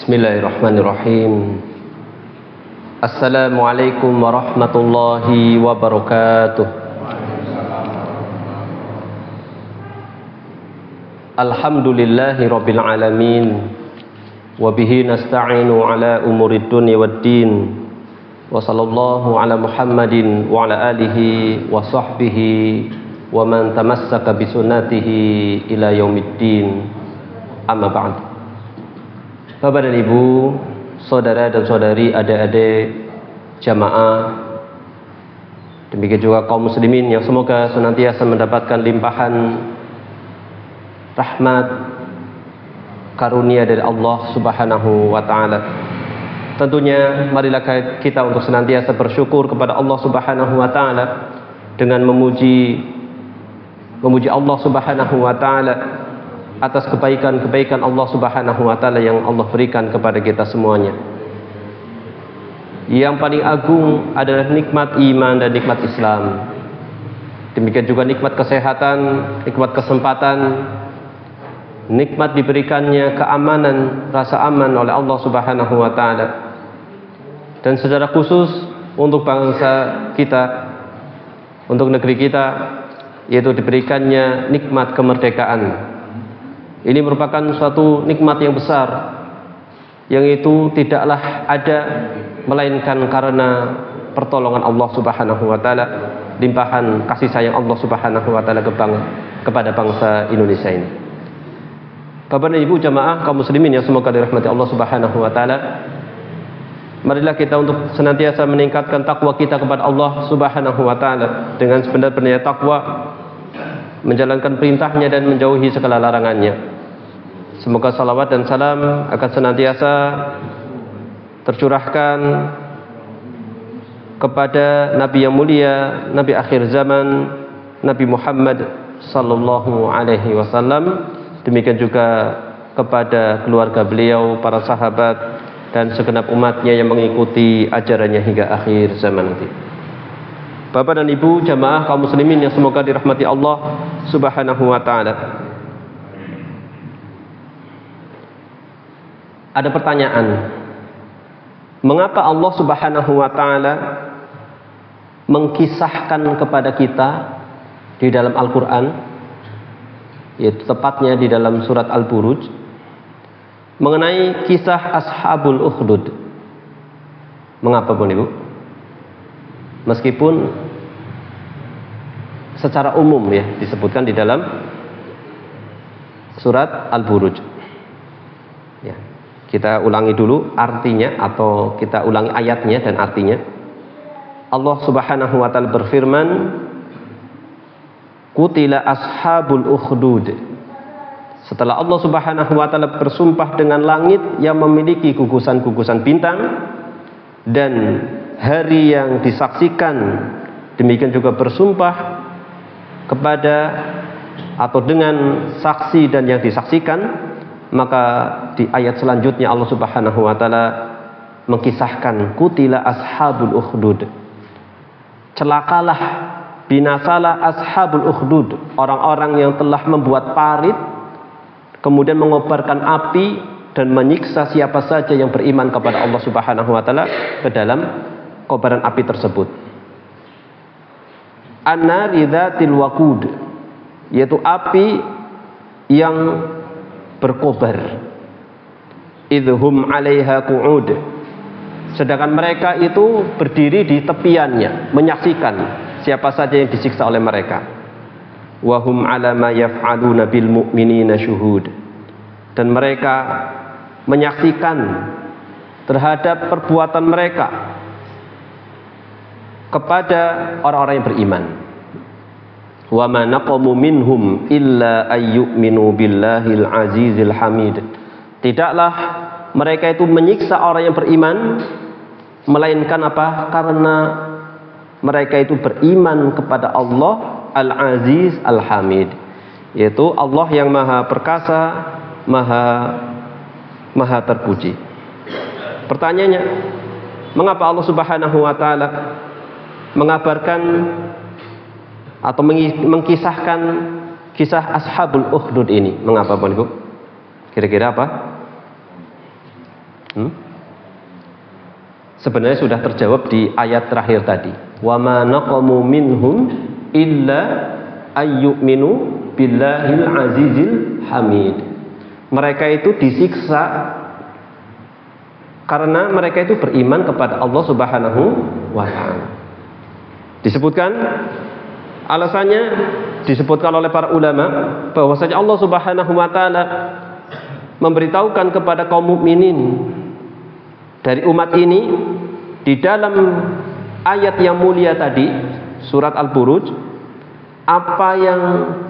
Bismillahirrahmanirrahim. Assalamualaikum warahmatullahi wabarakatuh. Alhamdulillahi rabbil alamin. Wabihi nasta'inu ala umurid dunya waddin. Wa sallallahu ala Muhammadin wa ala alihi wa sahbihi wa man tamassaka bisunnatihi ila yaumiddin. Amma ba'd. Bapak dan Ibu, saudara dan saudari, adik-adik jamaah, demikian juga kaum muslimin yang semoga senantiasa mendapatkan limpahan rahmat karunia dari Allah Subhanahu wa taala. Tentunya marilah kita untuk senantiasa bersyukur kepada Allah Subhanahu wa taala dengan memuji Allah Subhanahu wa taala atas kebaikan-kebaikan Allah Subhanahu wa taala yang Allah berikan kepada kita semuanya. Yang paling agung adalah nikmat iman dan nikmat Islam. Demikian juga nikmat kesehatan, nikmat kesempatan, nikmat diberikannya keamanan, rasa aman oleh Allah Subhanahu wa taala. Dan secara khusus untuk bangsa kita, untuk negeri kita, yaitu diberikannya nikmat kemerdekaan. Ini merupakan suatu nikmat yang besar, yang itu tidaklah ada melainkan karena pertolongan Allah Subhanahu wa taala, limpahan kasih sayang Allah Subhanahu wa taala kepada bangsa Indonesia ini. Bapak dan Ibu jamaah kaum muslimin yang semoga dirahmati Allah Subhanahu wa taala, marilah kita untuk senantiasa meningkatkan takwa kita kepada Allah Subhanahu wa taala dengan sebenar-benarnya takwa, menjalankan perintahnya dan menjauhi segala larangannya. Semoga salawat dan salam akan senantiasa tercurahkan kepada Nabi yang mulia, Nabi akhir zaman, Nabi Muhammad sallallahu alaihi wasallam. Demikian juga kepada keluarga beliau, para sahabat dan segenap umatnya yang mengikuti ajarannya hingga akhir zaman nanti. Bapak dan Ibu jamaah kaum muslimin yang semoga dirahmati Allah Subhanahu wa taala. Ada pertanyaan, mengapa Allah Subhanahu wa taala mengkisahkan kepada kita di dalam Al-Qur'an, yaitu tepatnya di dalam surat Al-Buruj, mengenai kisah Ashabul Ukhdud? Mengapa Bapak Ibu? Meskipun secara umum ya disebutkan di dalam surat Al-Buruj. Ya, kita ulangi dulu artinya, atau kita ulangi ayatnya dan artinya. Allah Subhanahu wa taala berfirman, Qutila ashabul ukhdud. Setelah Allah Subhanahu wa taala bersumpah dengan langit yang memiliki gugusan-gugusan bintang dan hari yang disaksikan, demikian juga bersumpah kepada atau dengan saksi dan yang disaksikan, maka di ayat selanjutnya Allah Subhanahu wa taala mengkisahkan qutila ashabul ukhdud. Celakalah, binasalah ashabul ukhdud, orang-orang yang telah membuat parit kemudian mengobarkan api dan menyiksa siapa saja yang beriman kepada Allah Subhanahu wa taala ke dalam kobaran api tersebut. An-nari dzatil waqud, yaitu api yang berkobar. Idhum 'alaiha qu'ud, sedangkan mereka itu berdiri di tepiannya menyaksikan siapa saja yang disiksa oleh mereka. Wa hum 'ala ma yaf'aluna bil mu'minina syuhud, dan mereka menyaksikan terhadap perbuatan mereka kepada orang-orang yang beriman. Wa ma naqamu minhum illa ayyuminu billahil azizil hamid. Tidaklah mereka itu menyiksa orang yang beriman melainkan apa? Karena mereka itu beriman kepada Allah Al-Aziz Al-Hamid, yaitu Allah yang maha perkasa, maha terpuji. Pertanyaannya, mengapa Allah Subhanahu wa taala mengabarkan atau mengkisahkan kisah Ashabul Ukhdud ini? Mengapa Bapak Ibu? Kira-kira apa? Sebenarnya sudah terjawab di ayat terakhir tadi. Wa ma naqamu minhum illa ayyuminu billahil azizil hamid. Mereka itu disiksa karena mereka itu beriman kepada Allah Subhanahu wa taala. Disebutkan alasannya, disebutkan oleh para ulama bahwasanya Allah Subhanahu wa taala memberitahukan kepada kaum mukminin dari umat ini di dalam ayat yang mulia tadi, surat Al-Buruj, apa yang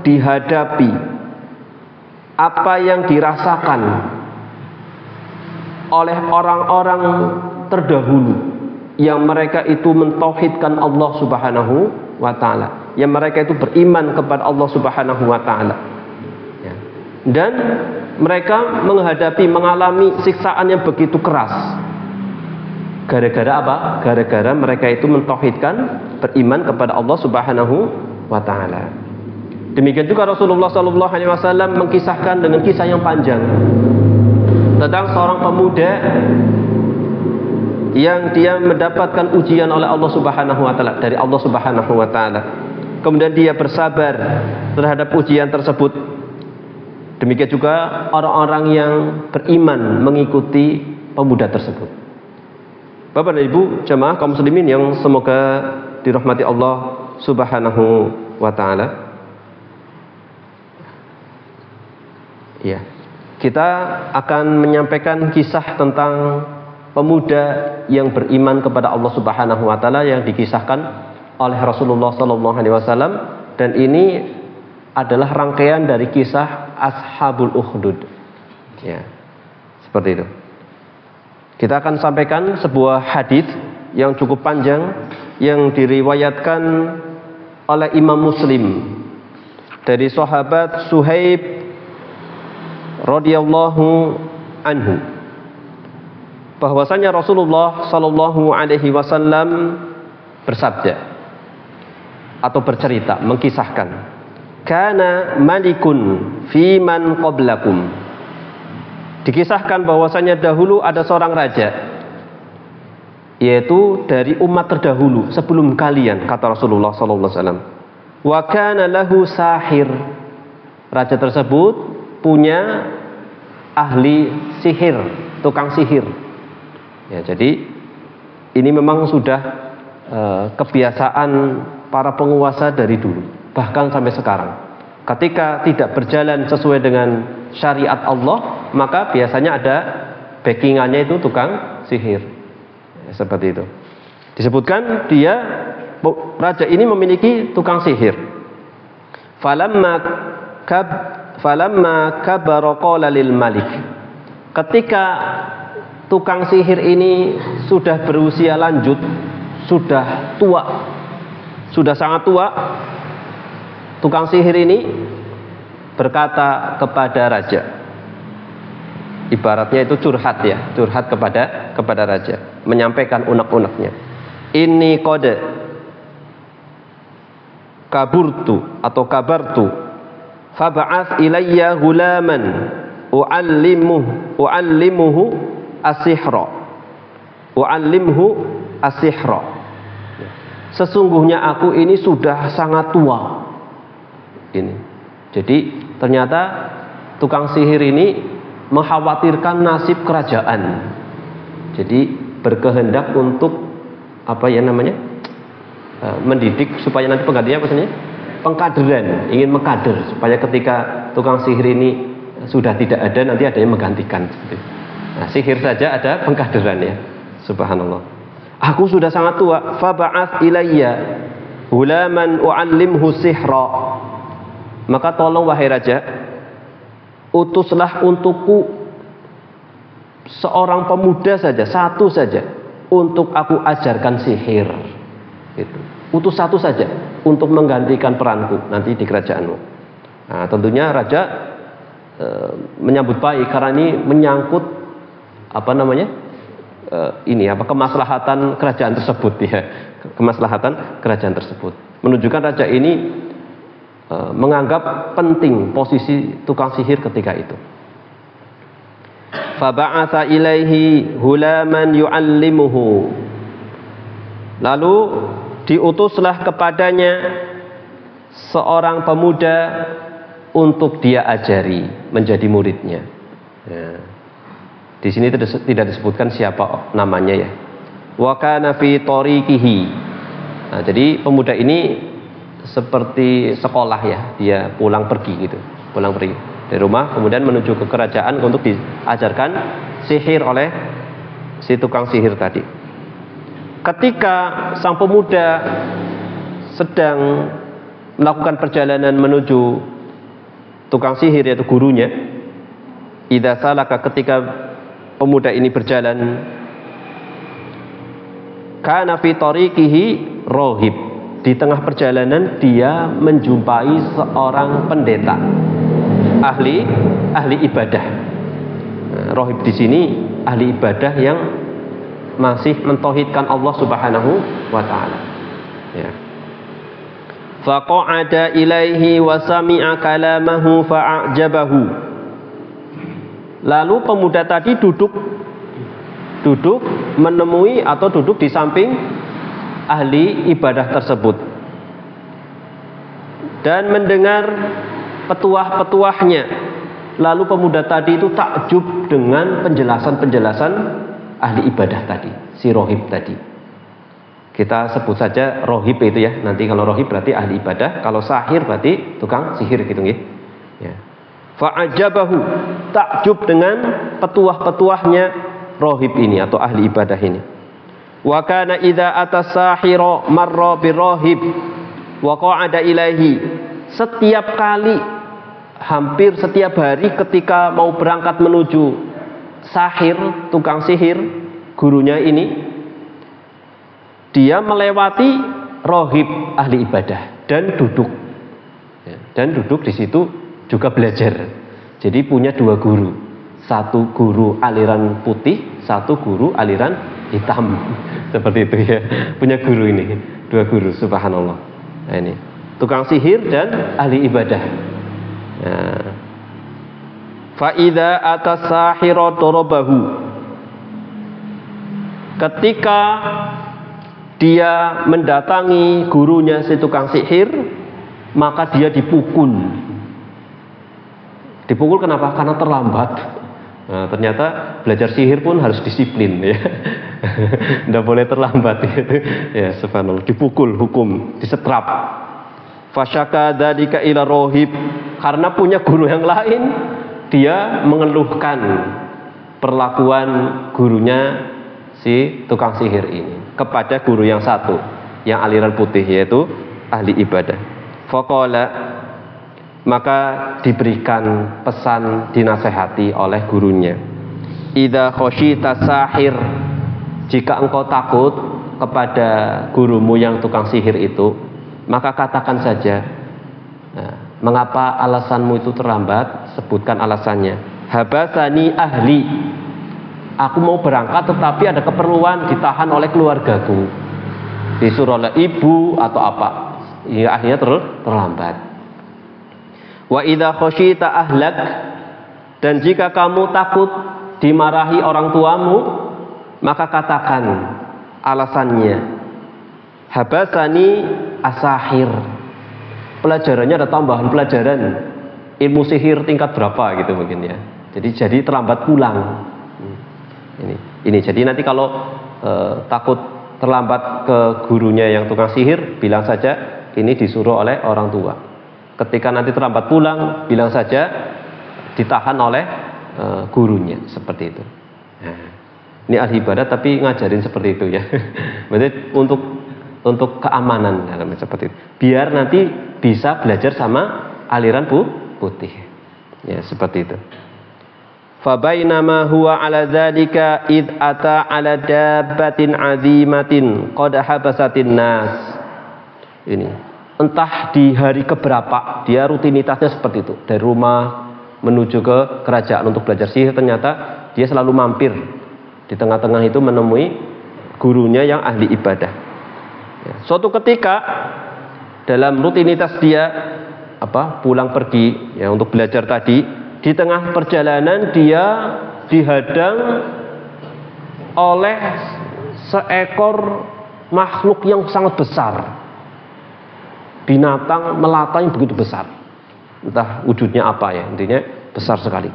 dihadapi, apa yang dirasakan oleh orang-orang terdahulu yang mereka itu mentauhidkan Allah Subhanahu wa taala, yang mereka itu beriman kepada Allah Subhanahu wa taala. Ya. Dan mereka mengalami siksaan yang begitu keras. Gara-gara apa? Gara-gara mereka itu mentauhidkan, beriman kepada Allah Subhanahu wa taala. Demikian juga Rasulullah sallallahu alaihi wasallam mengkisahkan dengan kisah yang panjang tentang seorang pemuda yang dia mendapatkan ujian oleh Allah Subhanahu wa taala, dari Allah Subhanahu wa taala. Kemudian dia bersabar terhadap ujian tersebut. Demikian juga orang-orang yang beriman mengikuti pemuda tersebut. Bapak dan Ibu jemaah kaum muslimin yang semoga dirahmati Allah Subhanahu wa taala. Ya. Kita akan menyampaikan kisah tentang pemuda yang beriman kepada Allah Subhanahu wa taala yang dikisahkan oleh Rasulullah sallallahu alaihi wasallam, dan ini adalah rangkaian dari kisah Ashabul Ukhdud. Ya. Seperti itu. Kita akan sampaikan sebuah hadis yang cukup panjang yang diriwayatkan oleh Imam Muslim dari sahabat Suhaib radhiyallahu anhu, bahwasanya Rasulullah sallallahu alaihi wasallam bersabda atau bercerita, mengkisahkan, kana malikun fi man qablakum. Dikisahkan bahwasanya dahulu ada seorang raja, yaitu dari umat terdahulu sebelum kalian, kata Rasulullah sallallahu alaihi wasallam. Wa kana lahu sahir. Raja tersebut punya ahli sihir, tukang sihir. Ya, jadi ini memang sudah kebiasaan para penguasa dari dulu, bahkan sampai sekarang. Ketika tidak berjalan sesuai dengan syariat Allah, maka biasanya ada backingannya itu tukang sihir. Ya, seperti itu. Disebutkan raja ini memiliki tukang sihir. Falamma kabara qala lil malik. Ketika tukang sihir ini sudah berusia lanjut, sudah tua, sudah sangat tua, tukang sihir ini berkata kepada raja, ibaratnya itu curhat ya, curhat kepada raja, menyampaikan unek-uneknya. Ini kode kaburtu atau kabartu fab'ath ilayya gulaman u'allimuhu as-sihra. Sesungguhnya aku ini sudah sangat tua. Ini. Jadi ternyata tukang sihir ini mengkhawatirkan nasib kerajaan. Jadi berkehendak untuk mendidik supaya nanti penggantinya pengkaderan, ingin mengkader supaya ketika tukang sihir ini sudah tidak ada, nanti ada yang menggantikan. Nah, sihir saja ada pengkaderan ya. Subhanallah. Aku sudah sangat tua. Fab'ath ilayya gulaman u'allimhu sihra. Maka tolong wahai raja, utuslah untukku seorang pemuda saja, satu saja, untuk aku ajarkan sihir. Gitu. Utus satu saja untuk menggantikan peranku nanti di kerajaanmu. Nah, tentunya raja menyambut baik karena ini menyangkut kemaslahatan kerajaan tersebut ya, kemaslahatan kerajaan tersebut. Menunjukkan raja ini menganggap penting posisi tukang sihir ketika itu. Faba'atha ilaihi hulaman yu'allimuhu. Lalu diutuslah kepadanya seorang pemuda untuk dia ajari, menjadi muridnya. Ya. Di sini tidak disebutkan siapa namanya ya. Wa kana fi tariqihi. Nah, jadi pemuda ini seperti sekolah ya, dia pulang pergi gitu, pulang pergi dari rumah kemudian menuju ke kerajaan untuk diajarkan sihir oleh si tukang sihir tadi. Ketika sang pemuda sedang melakukan perjalanan menuju tukang sihir yaitu gurunya, idza salaka, ketika pemuda ini berjalan, kana fi tariqihi rohib, di tengah perjalanan dia menjumpai seorang pendeta, ahli ibadah. Nah, rohib di sini ahli ibadah yang masih mentauhidkan Allah Subhanahu wa taala. Ya. Faqa'ada ilaihi wa sami'a kalamahu fa'ajabahu. Lalu pemuda tadi duduk menemui atau duduk di samping ahli ibadah tersebut dan mendengar petuah-petuahnya. Lalu pemuda tadi itu takjub dengan penjelasan-penjelasan ahli ibadah tadi, si rohib tadi. Kita sebut saja rohib itu ya. Nanti kalau rohib berarti ahli ibadah, kalau sahir berarti tukang sihir gitu nggih. Ya. Fa'ajabahu, takjub dengan petuah-petuahnya rohib ini atau ahli ibadah ini. Wa kana idza atasahira marra birrohib wa qa'ada ilaihi. Setiap kali, hampir setiap hari ketika mau berangkat menuju sahir, tukang sihir, gurunya ini, dia melewati rohib ahli ibadah dan duduk. Dan duduk di situ juga belajar. Jadi punya dua guru. Satu guru aliran putih, satu guru aliran hitam. Seperti itu ya. Punya guru ini, dua guru, subhanallah. Nah, ini tukang sihir dan ahli ibadah. Nah. Fa idza atasahira darabahu. Ketika dia mendatangi gurunya si tukang sihir, maka dia dipukul. Dipukul kenapa? Karena terlambat. Nah, ternyata belajar sihir pun harus disiplin ya. Tidak boleh terlambat gitu. Ya, subhanallah. Dipukul, hukum, disetrap. Fasyaka dzalika ila rohib. Karena punya guru yang lain, dia mengeluhkan perlakuan gurunya si tukang sihir ini kepada guru yang satu, yang aliran putih, yaitu ahli ibadah. Faqala, maka diberikan pesan, dinasehati oleh gurunya. Idza khasyita sahir, jika engkau takut kepada gurumu yang tukang sihir itu, maka katakan saja, nah, mengapa alasanmu itu terlambat? Sebutkan alasannya. Habasani ahli, aku mau berangkat tetapi ada keperluan, ditahan oleh keluargaku, disuruh oleh ibu atau apa, ya akhirnya terlambat. Wa idza khasyita ahlak, dan jika kamu takut dimarahi orang tuamu, maka katakan alasannya. Habasani asahir, pelajarannya ada tambahan pelajaran ilmu sihir tingkat berapa gitu mungkin ya. Jadi terlambat pulang. Ini jadi nanti kalau takut terlambat ke gurunya yang tukang sihir, bilang saja ini disuruh oleh orang tua. Ketika nanti terlambat pulang, bilang saja ditahan oleh gurunya, seperti itu. Nah, ini ahli ibadah tapi ngajarin seperti itu ya. Berarti untuk keamanan seperti itu. Biar nanti bisa belajar sama aliran putih. Ya, seperti itu. Fabainama huwa ala dzalika id ata ala dabbatin azimatin qad habasatin nas. Ini entah di hari keberapa dia rutinitasnya seperti itu, dari rumah menuju ke kerajaan untuk belajar sihir. Ternyata dia selalu mampir di tengah-tengah itu menemui gurunya yang ahli ibadah. Ya, suatu ketika dalam rutinitas dia pulang pergi ya untuk belajar tadi, di tengah perjalanan dia dihadang oleh seekor makhluk yang sangat besar, binatang melata yang begitu besar, entah wujudnya apa ya, intinya besar sekali,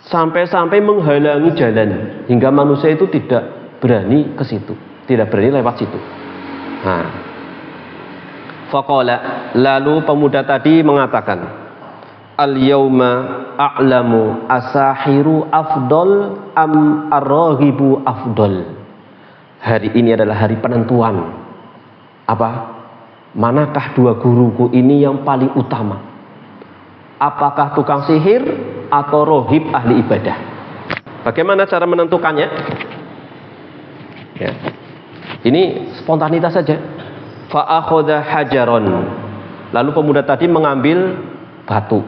sampai-sampai menghalangi jalan hingga manusia itu tidak berani ke situ, tidak berani lewat situ. Nah, faqala, lalu pemuda tadi mengatakan, al-yauma a'lamu asahiru afdol am ar-raghibu afdol. Hari ini adalah hari penentuan. Apa? Manakah dua guruku ini yang paling utama? Apakah tukang sihir atau rohib ahli ibadah? Bagaimana cara menentukannya? Ya. Ini spontanitas saja. Fa akhadha hajaron. Lalu pemuda tadi mengambil batu.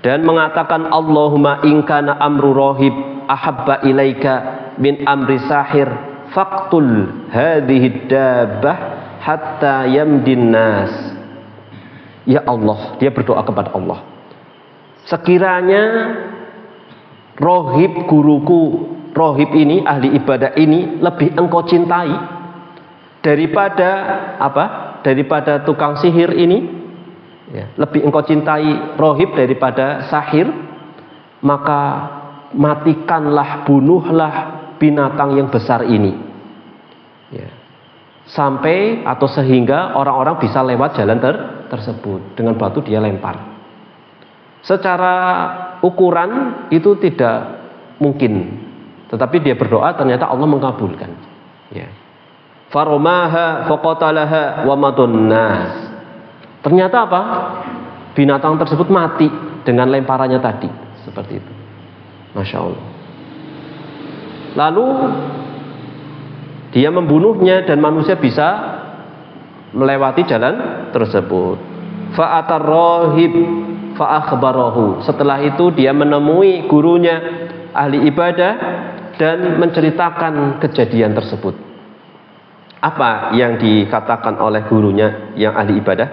Dan mengatakan, Allahumma in kana amru rohib ahabba ilaika min amri sahir faqtul hadhihi dabbah hatta yamdin nas. Ya Allah, dia berdoa kepada Allah, sekiranya rohib guruku, rohib ini, ahli ibadah ini lebih engkau cintai daripada apa? Daripada tukang sihir ini, ya, lebih engkau cintai rohib daripada sahir, maka matikanlah, bunuhlah binatang yang besar ini, ya, sampai atau sehingga orang-orang bisa lewat jalan tersebut. Dengan batu dia lempar. Secara ukuran itu tidak mungkin, tetapi dia berdoa, ternyata Allah mengabulkan, ya. Faromaha faqatalaha wa madun nas. Ternyata apa? Binatang tersebut mati dengan lemparannya tadi. Seperti itu. Masya Allah. Lalu dia membunuhnya dan manusia bisa melewati jalan tersebut. Fa'atar rohib fa'akhbarahu. Setelah itu dia menemui gurunya, ahli ibadah, dan menceritakan kejadian tersebut. Apa yang dikatakan oleh gurunya yang ahli ibadah?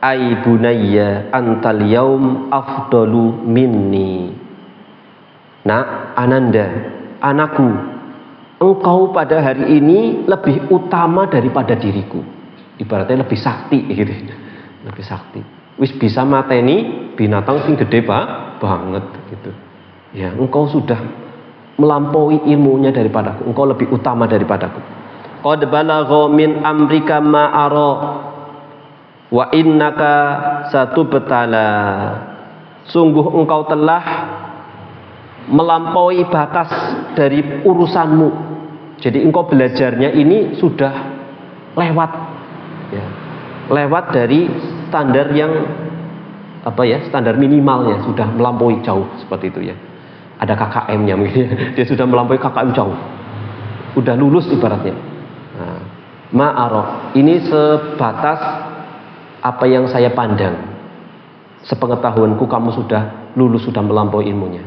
Ai bunayya antal yaum afdalu minni. Nah, Ananda, anakku, engkau pada hari ini lebih utama daripada diriku. Ibaratnya lebih sakti gitu. Lebih sakti. Wis bisa mateni binatang sing gede banget gitu. Ya, engkau sudah melampaui ilmunya daripadaku. Engkau lebih utama daripadaku. Qad balagha min amrika ma ara wa innaka satubtala. Sungguh engkau telah melampaui batas dari urusanmu. Jadi engkau belajarnya ini sudah lewat, ya, lewat dari standar yang apa ya, standar minimalnya sudah melampaui jauh, seperti itu ya. Ada KKM-nya mungkin, dia sudah melampaui KKM jauh, udah lulus ibaratnya. Nah, ma'araf ini sebatas apa yang saya pandang, sepengetahuanku kamu sudah lulus, sudah melampaui ilmunya,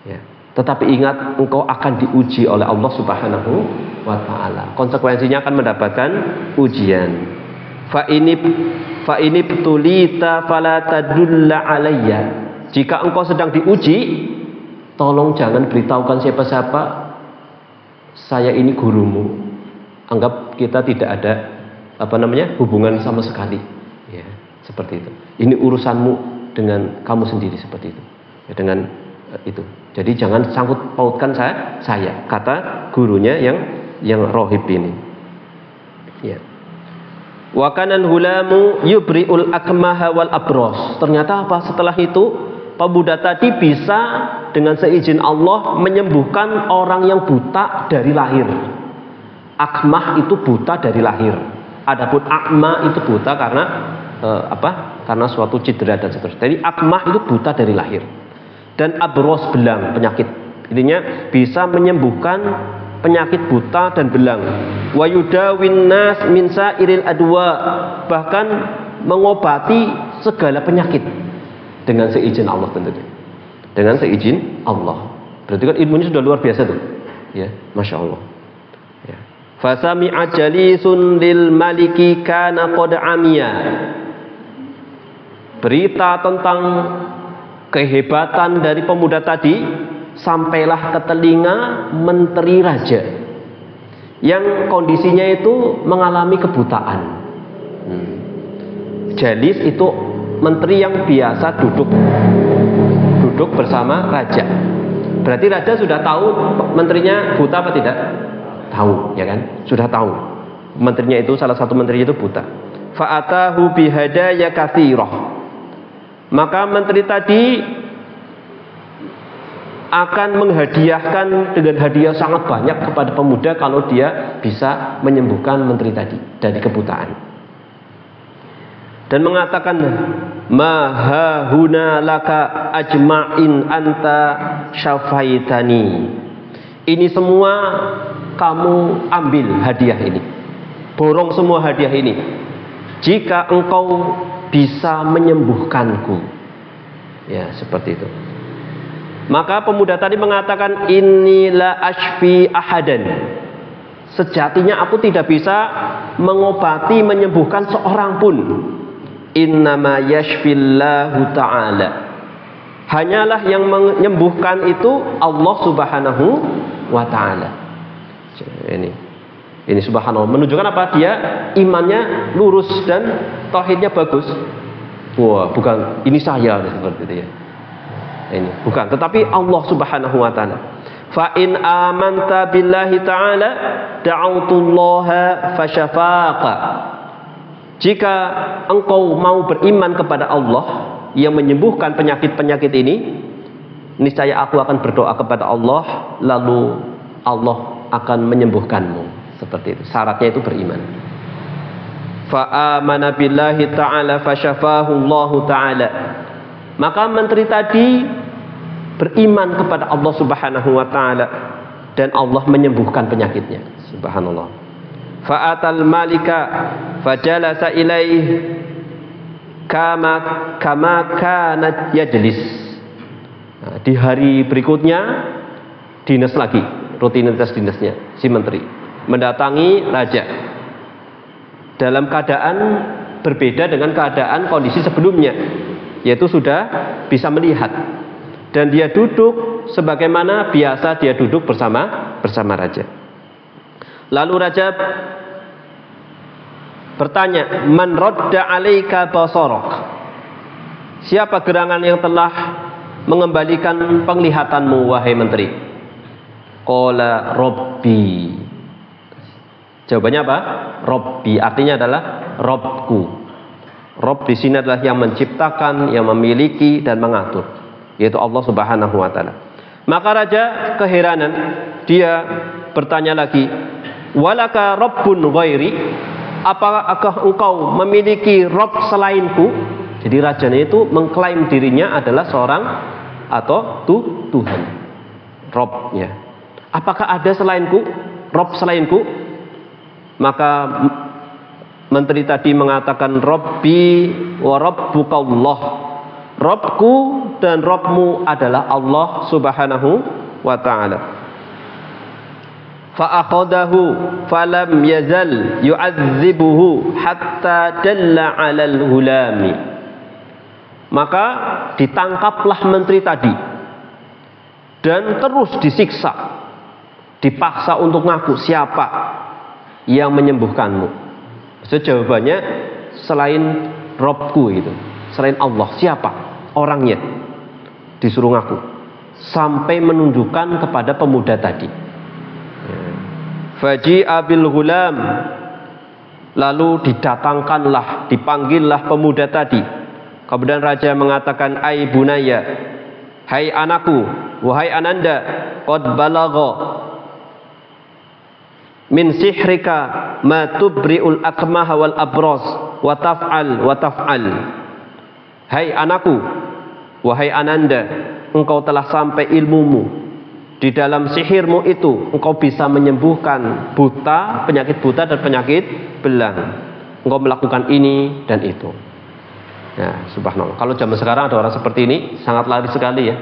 ya. Tetapi ingat, engkau akan diuji oleh Allah Subhanahu wa ta'ala. Konsekuensinya akan mendapatkan ujian. Fa ini betulita fala tadulla alayya. Jika engkau sedang diuji, tolong jangan beritahukan siapa-siapa, saya ini gurumu. Anggap kita tidak ada hubungan sama sekali, ya, seperti itu. Ini urusanmu dengan kamu sendiri, seperti itu, ya, dengan itu. Jadi jangan sangkut pautkan saya, kata gurunya yang rohib ini, ya. Wa kanan hulamu yubriul akmaha wal abros. Ternyata apa? Setelah itu pemuda tadi bisa dengan seizin Allah menyembuhkan orang yang buta dari lahir. Akmah itu buta dari lahir. Adapun akma itu buta karena karena suatu cedera dan seterusnya. Jadi akmah itu buta dari lahir. Dan abros, belang, penyakit. Intinya bisa menyembuhkan penyakit buta dan belang. Wa yudawin nas min sairil adwa, bahkan mengobati segala penyakit dengan seizin Allah tentunya. Dengan seizin Allah. Berarti kan ilmunya sudah luar biasa tuh. Ya, Masya Allah. Ya. Fasami'a jalisun lil maliki kana qad amiya. Berita tentang kehebatan dari pemuda tadi sampailah ke telinga menteri raja yang kondisinya itu mengalami kebutaan. Jalis itu menteri yang biasa duduk bersama raja. Berarti raja sudah tahu menterinya buta apa tidak? Tahu, ya kan? Sudah tahu. Menterinya itu, salah satu menterinya itu buta. Fa'atahu bihadaya katsirah. Maka menteri tadi akan menghadiahkan dengan hadiah sangat banyak kepada pemuda kalau dia bisa menyembuhkan menteri tadi dari kebutaan. Dan mengatakan, mahahuna laka ajma'in anta syafaitani. Ini semua kamu ambil hadiah ini, borong semua hadiah ini, jika engkau bisa menyembuhkanku. Ya, seperti itu. Maka pemuda tadi mengatakan, inilah ashfi ahadan. Sejatinya aku tidak bisa mengobati, menyembuhkan seorang pun. Innama yashfillahu ta'ala. Hanyalah yang menyembuhkan itu Allah subhanahu wa ta'ala. Ini subhanallah, menunjukkan apa? Dia imannya lurus dan tauhidnya bagus. Wah, bukan ini saya seperti itu ya. Ini bukan, tetapi Allah subhanahu wa ta'ala. Fa in amanta billahi ta'ala da'autullaha fasyafaqa. Jika engkau mau beriman kepada Allah yang menyembuhkan penyakit-penyakit ini, niscaya aku akan berdoa kepada Allah, lalu Allah akan menyembuhkanmu. Seperti itu. Syaratnya itu beriman. Fa amana billahi ta'ala fasyafahu Allah ta'ala. Maka menteri tadi beriman kepada Allah subhanahu wa ta'ala dan Allah menyembuhkan penyakitnya. Subhanallah. Fa'atal malika fajalasa ilaih kama kanat yajlis. Nah, di hari berikutnya dinas lagi, rutinitas dinasnya si menteri mendatangi raja dalam keadaan berbeda dengan keadaan kondisi sebelumnya, yaitu sudah bisa melihat dan dia duduk sebagaimana biasa dia duduk bersama raja. Lalu raja bertanya, man radda alaika basarak. Siapa gerangan yang telah mengembalikan penglihatanmu wahai menteri? Qala Rabbi. Jawabannya apa? Rabbi artinya adalah Robku. Rob di sini adalah yang menciptakan, yang memiliki dan mengatur, yaitu Allah Subhanahu wa taala. Maka raja keheranan, dia bertanya lagi, walaka rabbun ghairi? Apakah engkau memiliki Rob selainku? Jadi rajanya itu mengklaim dirinya adalah seorang atau Tuhan, Robnya. Apakah ada selainku, Rob selainku? Maka menteri tadi mengatakan, Rabbi wa rabbukallah. Robku dan Robmu adalah Allah Subhanahu wa ta'ala. Fa'akhadahu falam yazal yu'adzibuhu hatta dalla 'alal hulami. Maka ditangkaplah menteri tadi dan terus disiksa, dipaksa untuk ngaku siapa yang menyembuhkanmu. So, jawabannya selain Robku itu, selain Allah, siapa orangnya? Disuruh ngaku sampai menunjukkan kepada pemuda tadi. Faji'a bil ghulam, lalu didatangkanlah, dipanggillah pemuda tadi. Kemudian raja mengatakan, ai bunaya, hai anakku, wahai ananda, qad balagha min sihrika ma tubri'ul akmaha wal abros wa taf'al. Hai anakku, wahai ananda, engkau telah sampai ilmumu. Di dalam sihirmu itu engkau bisa menyembuhkan buta, penyakit buta dan penyakit belang. Engkau melakukan ini dan itu. Ya, subhanallah. Kalau zaman sekarang ada orang seperti ini sangat laris sekali ya.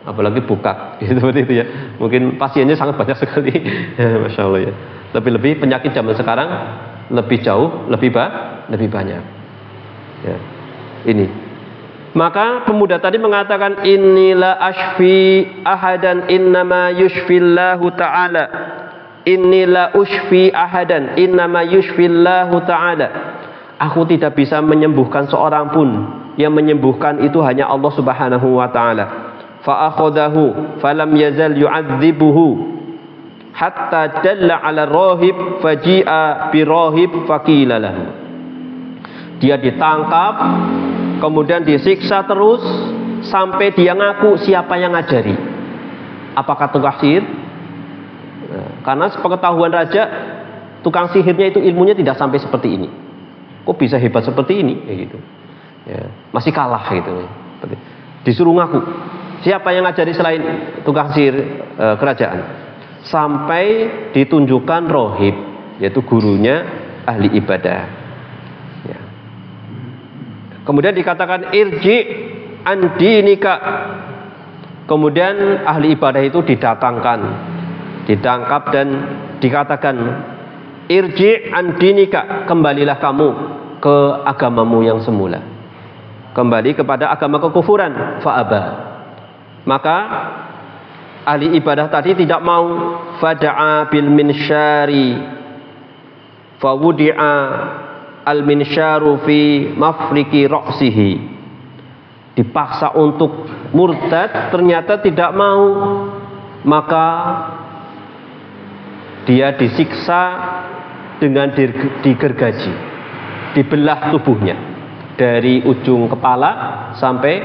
Apalagi buka seperti itu ya. Mungkin pasiennya sangat banyak sekali. Ya, Masya Allah ya. Lebih-lebih penyakit zaman sekarang lebih jauh, lebih banyak. Ya. Ini. Maka pemuda tadi mengatakan, inilah ashfi ahadan innama yushfillahu ta'ala. Inilah ushfi ahadan innama yushfillahu ta'ala. Aku tidak bisa menyembuhkan seorang pun. Yang menyembuhkan itu hanya Allah Subhanahu wa ta'ala. Fa akhadahu falam yazal yu'adzibuhu hatta dalla ala rahib faji'a bi rahib faqila lahu. Dia ditangkap, kemudian disiksa terus sampai dia ngaku siapa yang ngajari. Apakah tukang sihir? Karena sepengetahuan raja, tukang sihirnya itu ilmunya tidak sampai seperti ini. Kok bisa hebat seperti ini? Kayak gitu. Ya, masih kalah gitu. Disuruh ngaku. Siapa yang ngajari selain tukang sihir kerajaan? Sampai ditunjukkan rohib, yaitu gurunya ahli ibadah. Ya. Kemudian dikatakan irji an dinika. Kemudian ahli ibadah itu didatangkan, ditangkap dan dikatakan irji an dinika, kembalilah kamu ke agamamu yang semula, kembali kepada agama kekufuran. Fa'aba, maka ahli ibadah tadi tidak mau. Fada'a bil minsyari fawudi'a al minsyaru fi mafriki ra'sihi. Dipaksa untuk murtad, ternyata tidak mau, maka dia disiksa dengan digergaji, dibelah tubuhnya dari ujung kepala sampai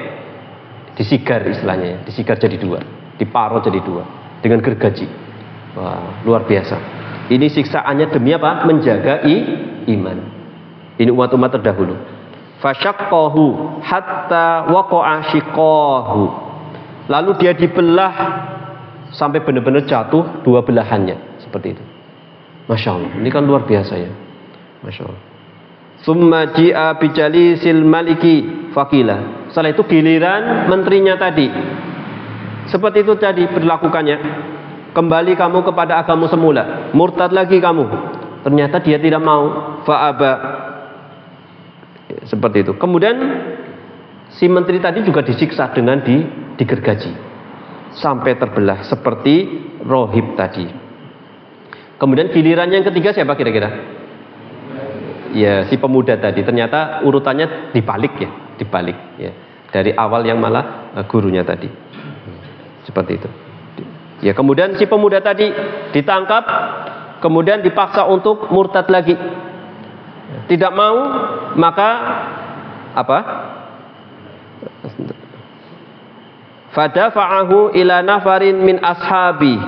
disigar, istilahnya disigar jadi dua, diparuh jadi dua dengan gergaji. Wah, luar biasa. Ini siksaannya demi apa? Menjaga iman. Ini umat-umat terdahulu. Fasyaqqahu hatta waqa'a shiqqahu. Lalu dia dibelah sampai benar-benar jatuh dua belahannya, seperti itu. Masya Allah, ini kan luar biasa ya. Masya Allah. Summa ji'a bijalisil maliki faqila. Setelah itu giliran menterinya tadi. Seperti itu tadi berlakukannya. Kembali kamu kepada agama semula. Murtad lagi kamu. Ternyata dia tidak mau. Fa'aba. Seperti itu. Kemudian si menteri tadi juga disiksa dengan digergaji sampai terbelah seperti rohib tadi. Kemudian giliran yang ketiga siapa kira-kira? Ya, si pemuda tadi. Ternyata urutannya dibalik ya, dibalik ya. Dari awal yang malah gurunya tadi. Seperti itu. Ya, kemudian si pemuda tadi ditangkap, kemudian dipaksa untuk murtad lagi. Tidak mau, maka apa? Fadafa'ahu ila nafarin min ashabi.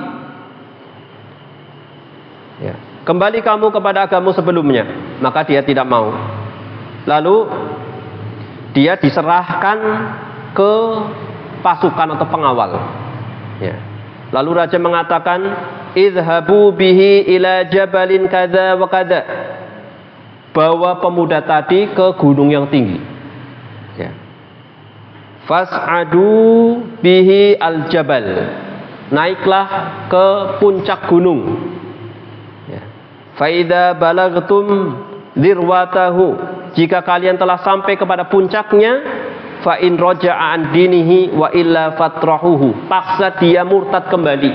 Ya, kembali kamu kepada agama sebelumnya. Maka dia tidak mau. Lalu dia diserahkan ke pasukan atau pengawal. Ya. Lalu raja mengatakan, idhabu bihi ila jabalin kada wa kada. Bawa pemuda tadi ke gunung yang tinggi. Ya. Fas'adu bihi al jabal. Naiklah ke puncak gunung. Ya. Faida balagtum dirwatahu. Jika kalian telah sampai kepada puncaknya, fa in raja'a an dinihi wa illa fatrahuhu. Paksa dia murtad kembali.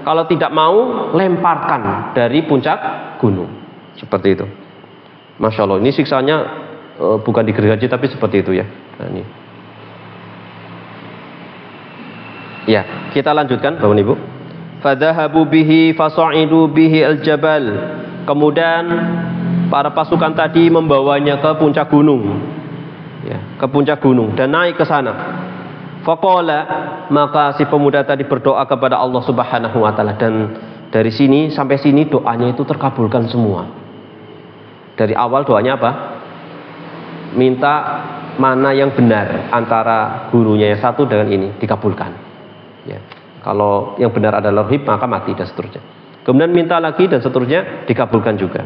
Kalau tidak mau, lemparkan dari puncak gunung. Seperti itu. Masya Allah, ini siksanya bukan digergaji tapi seperti itu ya. Nah, ini. Ya, kita lanjutkan Bapak Ibu. Fadhahabu bihi fasa'idu bihi al-jabal. Kemudian para pasukan tadi membawanya ke puncak gunung. Ya, ke puncak gunung dan naik ke sana. Faqala, maka si pemuda tadi berdoa kepada Allah Subhanahu wa taala, dan dari sini sampai sini doanya itu terkabulkan semua. Dari awal doanya apa? Minta mana yang benar antara gurunya yang satu dengan ini, dikabulkan. Ya. Kalau yang benar adalah rohib, maka mati dan seterusnya. Kemudian minta lagi dan seterusnya, dikabulkan juga.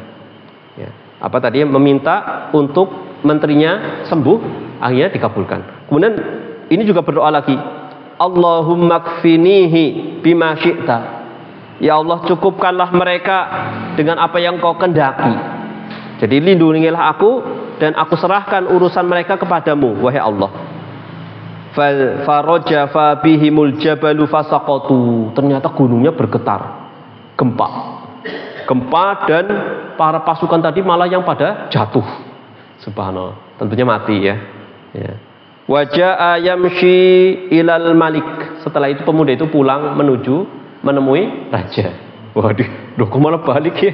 Ya. Apa tadi? Meminta untuk menterinya sembuh, akhirnya dikabulkan. Kemudian ini juga berdoa lagi, Allahumma kfinihi bima syi'ta. Ya Allah, cukupkanlah mereka dengan apa yang kau kendaki. Jadi lindungilah aku dan aku serahkan urusan mereka kepadamu, wahai Allah. Farajafa bihimul jabalu fasaqatu. Ternyata gunungnya bergetar, gempa dan para pasukan tadi malah yang pada jatuh. Subhanallah, tentunya mati ya. Waja'a yamshi ilal malik. Setelah itu pemuda itu pulang menemui raja. Waduh, kok malah balik ya?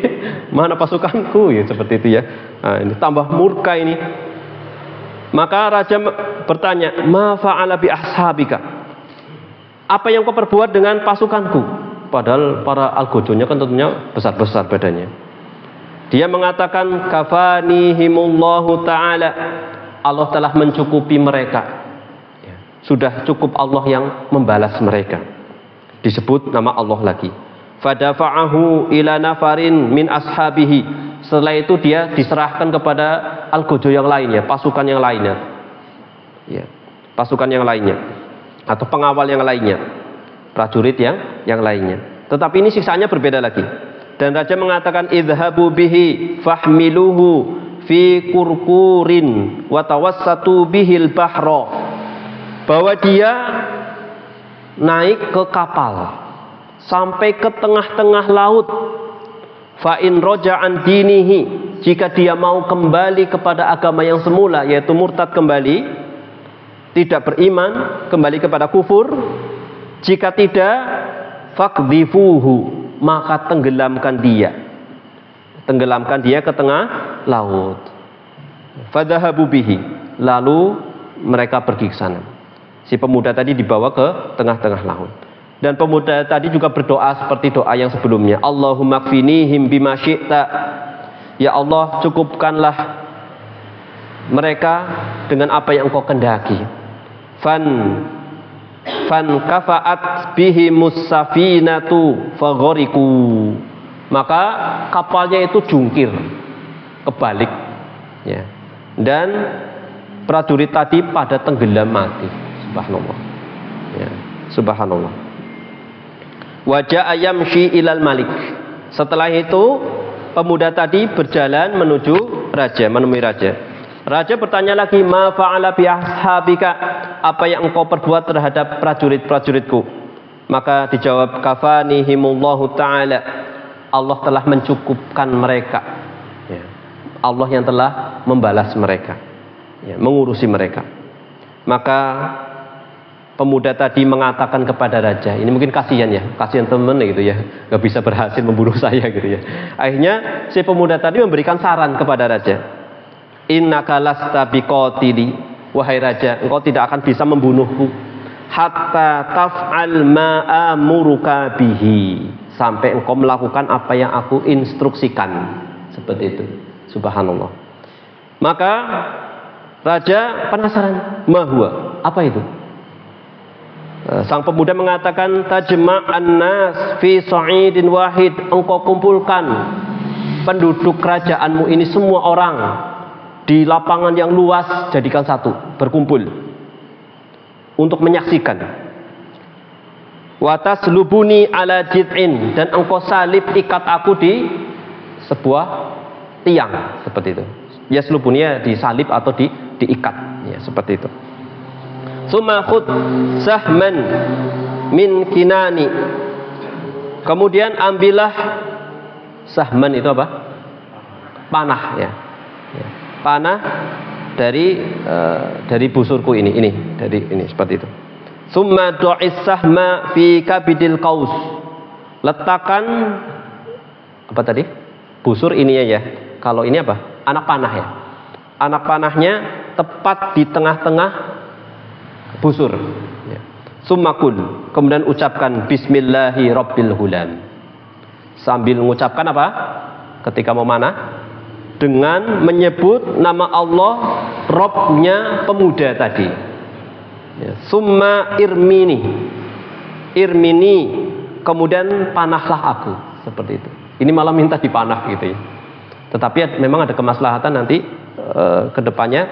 Mana pasukanku ya, seperti itu ya. Nah, ini tambah murka ini. Maka raja bertanya, "Ma fa'ala bi ashabika?" Apa yang kau perbuat dengan pasukanku? Padahal para algojonya kan tentunya besar-besar badannya. Dia mengatakan, "Kafanihimullahu ta'ala." Allah telah mencukupi mereka. Sudah cukup Allah yang membalas mereka. Disebut nama Allah lagi. Fadafa'ahu ila nafarin min ashabihi. Setelah itu dia diserahkan kepada algojo yang lainnya, pasukan yang lainnya. Ya, pasukan yang lainnya atau pengawal yang lainnya, prajurit yang lainnya. Tetapi ini siksaannya berbeda lagi. Dan raja mengatakan, idhabu bihi fahmiluhu fi kurkurin wa tawassatu bihil bahra. Bahwa dia naik ke kapal sampai ke tengah-tengah laut. Fa in raja'an dinihi, jika dia mau kembali kepada agama yang semula, yaitu murtad kembali, tidak beriman, kembali kepada kufur. Jika tidak, faqdhifuhu, maka tenggelamkan dia. Tenggelamkan dia ke tengah laut. Fadhahabu bihi, lalu mereka pergi ke sana. Si pemuda tadi dibawa ke tengah-tengah laut. Dan pemuda tadi juga berdoa seperti doa yang sebelumnya. Allahumma kfinihim bima syi'ta. Ya Allah, cukupkanlah mereka dengan apa yang Engkau kehendaki. Fan kafa'at bihi musafinatu faghariku. Maka kapalnya itu jungkir, kebalik, ya. Dan prajurit tadi pada tenggelam mati. Subhanallah. Ya, subhanallah. Wajah yamshi ilal malik. Setelah itu pemuda tadi berjalan menuju raja, menemui raja. Raja bertanya lagi, ma fa'ala bi ashabika? Apa yang engkau perbuat terhadap prajurit-prajuritku? Maka dijawab, kafanihimullahu ta'ala. Allah telah mencukupkan mereka. Ya. Allah yang telah membalas mereka, ya, mengurusi mereka. Maka pemuda tadi mengatakan kepada raja, ini mungkin kasihan ya, kasihan temen gitu ya, nggak bisa berhasil membunuh saya gitu ya. Akhirnya si pemuda tadi memberikan saran kepada raja, innaka lasta biqatili, wahai raja, engkau tidak akan bisa membunuhku hatta taf'al ma amuruka bihi, sampai engkau melakukan apa yang aku instruksikan. Seperti itu. Subhanallah. Maka raja penasaran, mahwa, apa itu? Sang pemuda mengatakan, tajma'an nas fi sa'idin wahid, engkau kumpulkan penduduk kerajaanmu ini semua orang di lapangan yang luas, jadikan satu, berkumpul untuk menyaksikan. Wa taslubuni ala jid'in, dan engkau salib, ikat aku di sebuah tiang, seperti itu. Ya, selubuni ya disalib atau diikat, ya, seperti itu. Summa khud sahman min kinani, kemudian ambillah sahman, itu apa? Panah, ya. Panah dari busurku ini dari ini, seperti itu. Summa du'is sahma fi kabidil qaus, letakkan apa tadi? Busur ininya ya. Kalau ini apa? Anak panah ya. Anak panahnya tepat di tengah-tengah busur, ya. Summakul, kemudian ucapkan bismillahi rabbil hulam. Sambil mengucapkan apa? Ketika mau mana? Dengan menyebut nama Allah, Robnya pemuda tadi, ya. Summa irmini, kemudian panahlah aku, seperti itu. Ini malah minta dipanah gitu ya. Tetapi memang ada kemaslahatan nanti kedepannya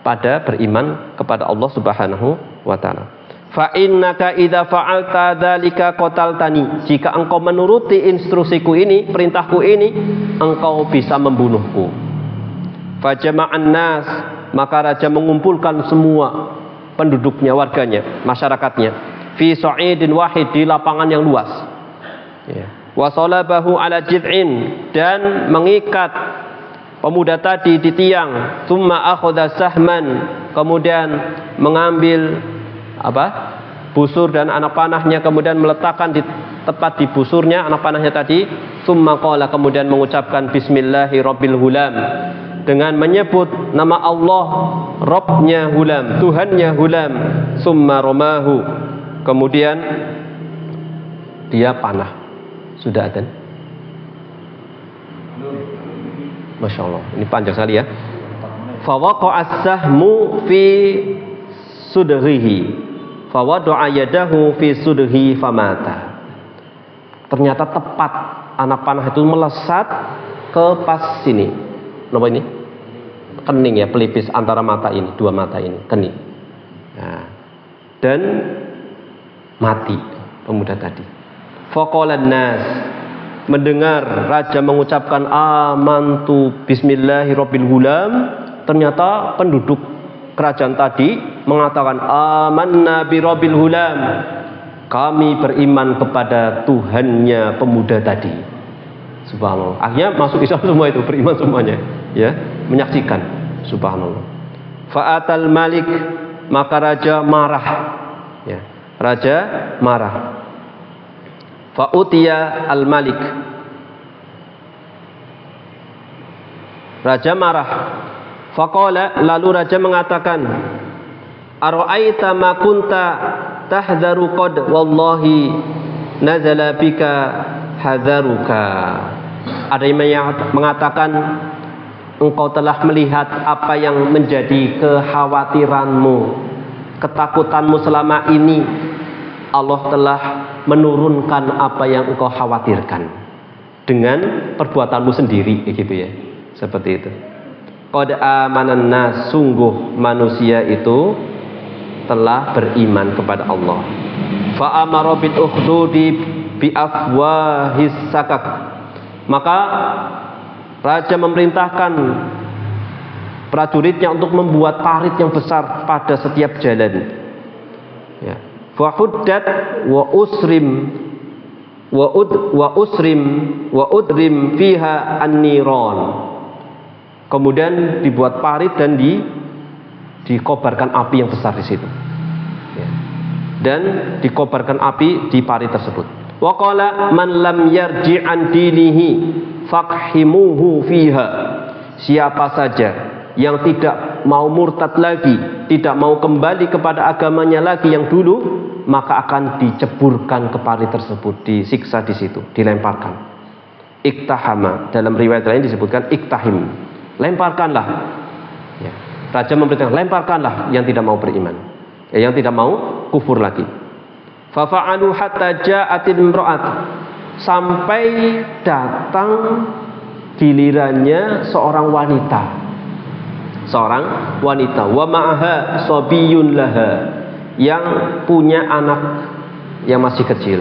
pada beriman kepada Allah Subhanahu wa ta'ala. Fa innaka idza fa'alta dzalika qataltani, jika engkau menuruti instruksiku ini, perintahku ini, engkau bisa membunuhku. Fa jama'an nas, maka raja mengumpulkan semua penduduknya, warganya, masyarakatnya. Fi sa'idin wahid, di lapangan yang luas. Ya. Wa salabahu ala jid'in, dan mengikat pemuda tadi di tiang. Tsumma akhadha sahman, kemudian mengambil busur dan anak panahnya, kemudian meletakkan tepat di busurnya anak panahnya tadi. Tsumma qala, kemudian mengucapkan bismillahi rabbil hulam, dengan menyebut nama Allah, Rabbnya hulam, Tuhannya hulam. Tsumma ramahu, kemudian dia panah. Sudah adzan? Masya Allah, ini panjang sekali ya. Fawaqa'a as-sahmu fi sudrihi, fawada'a yadahu fi sudrihi famata. Ternyata tepat anak panah itu melesat ke pas sini. Apa ini? Kening ya, pelipis antara mata ini, dua mata ini, kening. Nah, dan mati pemuda tadi. Faqalan nas, mendengar raja mengucapkan amantu bismillahirabbil gulam, ternyata penduduk kerajaan tadi mengatakan amanna birabbil gulam, kami beriman kepada Tuhannya pemuda tadi. Subhanallah. Akhirnya masuk Islam semua itu, beriman semuanya, ya, menyaksikan. Subhanallah. Fa'atal malik, maka raja marah. Ya, raja marah. Fa'utiya al-malik, raja marah. Faqala, lalu raja mengatakan, ara'aita ma kunta tahdharu qad wallahi nazala bika hadharuka. Ada yang mengatakan, engkau telah melihat apa yang menjadi kekhawatiranmu, ketakutanmu selama ini. Allah telah menurunkan apa yang engkau khawatirkan dengan perbuatanmu sendiri, gitu ya, seperti itu. Qad amanan nas, sungguh manusia itu telah beriman kepada Allah. Fa amara bil ukhdudi bi afwahis sakak, maka raja memerintahkan prajuritnya untuk membuat parit yang besar pada setiap jalan. Ya. Fahuddat wa usrim wa udrim fiha an-niran. Kemudian dibuat parit dan dikobarkan api yang besar di situ. Ya. Dan dikobarkan api di parit tersebut. Wa qala man lam yarji' an dinihi fakhimuhu fiha. Siapa saja yang tidak mau murtad lagi, tidak mau kembali kepada agamanya lagi yang dulu, maka akan diceburkan ke parit tersebut, disiksa di situ, dilemparkan. Iktahama, dalam riwayat lain disebutkan iktahim, lemparkanlah. Ya. Raja memberitakan, lemparkanlah yang tidak mau beriman, yang tidak mau kufur lagi. Fafa'alu hatta ja'atil imra'at, sampai datang gilirannya seorang wanita. Wa ma'aha sabiyun laha, yang punya anak yang masih kecil,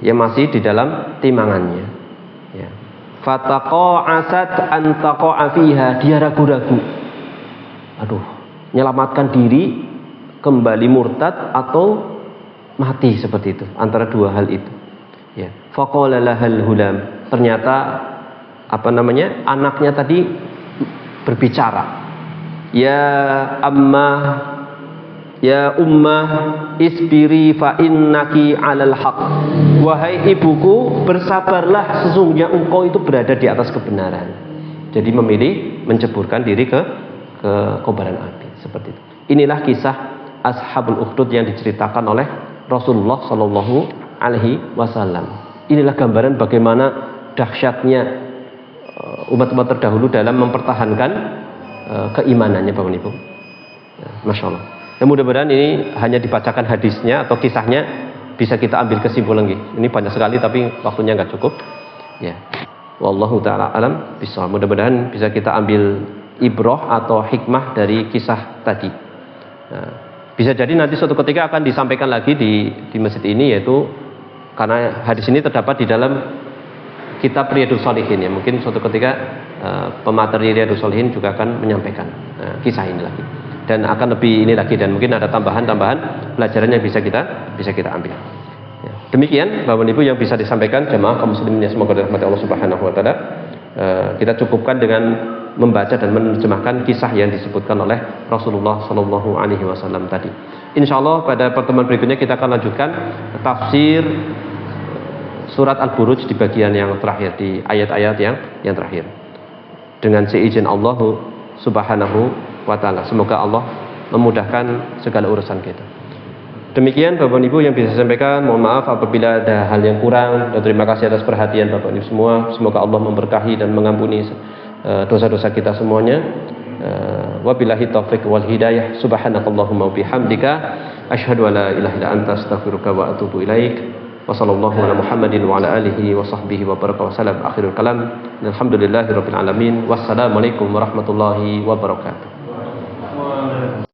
yang masih di dalam timangannya. Ya. Fataqa'asat an taqa'a fiha, dia ragu-ragu. Aduh, menyelamatkan diri, kembali murtad atau mati, seperti itu, antara dua hal itu. Ya. Faqala lahal hulam, ternyata anaknya tadi berbicara. Ya ammah, ya ummah, isbiri fa innaki 'alal haq. Wahai ibuku, bersabarlah, sesungguhnya engkau itu berada di atas kebenaran. Jadi memilih menceburkan diri ke kobaran api, seperti itu. Inilah kisah Ashabul Ukhdud yang diceritakan oleh Rasulullah Shallallahu alaihi wasallam. Inilah gambaran bagaimana dahsyatnya umat-umat terdahulu dalam mempertahankan keimanannya, Bapak Ibu. Ya, Masya Allah. Ya, mudah-mudahan ini hanya dibacakan hadisnya atau kisahnya, bisa kita ambil kesimpulan. Ini banyak sekali tapi waktunya nggak cukup. Ya, wallahu taala alam bisawab. Mudah-mudahan bisa kita ambil ibrah atau hikmah dari kisah tadi. Nah, bisa jadi nanti suatu ketika akan disampaikan lagi di masjid ini, yaitu karena hadis ini terdapat di dalam kitab Riyadhus Shalihin, ya. Mungkin suatu ketika pemateri Riyadhus Shalihin juga akan menyampaikan kisah ini lagi. dan akan lebih ini lagi, dan mungkin ada tambahan-tambahan pelajaran yang bisa kita ambil. Ya, demikian Bapak Ibu yang bisa disampaikan jemaah kaum muslimin yang semoga dirahmati Allah Subhanahu wa taala. Kita cukupkan dengan membaca dan menerjemahkan kisah yang disebutkan oleh Rasulullah Shallallahu alaihi wasallam tadi. Insyaallah pada pertemuan berikutnya kita akan lanjutkan tafsir surat Al-Buruj di bagian yang terakhir, di ayat-ayat yang terakhir. Dengan seizin Allah Subhanahu wa ta'ala. Semoga Allah memudahkan segala urusan kita. Demikian Bapak Ibu yang bisa saya sampaikan. Mohon maaf apabila ada hal yang kurang, dan terima kasih atas perhatian Bapak Ibu semua. Semoga Allah memberkahi dan mengampuni dosa-dosa kita semuanya. Wabillahi taufiq wal hidayah. Subhanakallahumma bihamdika asyhadu an la ilaha illa anta astaghfiruka wa atubu ilaik. Wa sallallahu ala Muhammadin wa ala alihi wa sahbihi wa baraka wa salam. Akhirul kalam. Alhamdulillahirabbil alamin. Wassalamualaikum warahmatullahi wabarakatuh.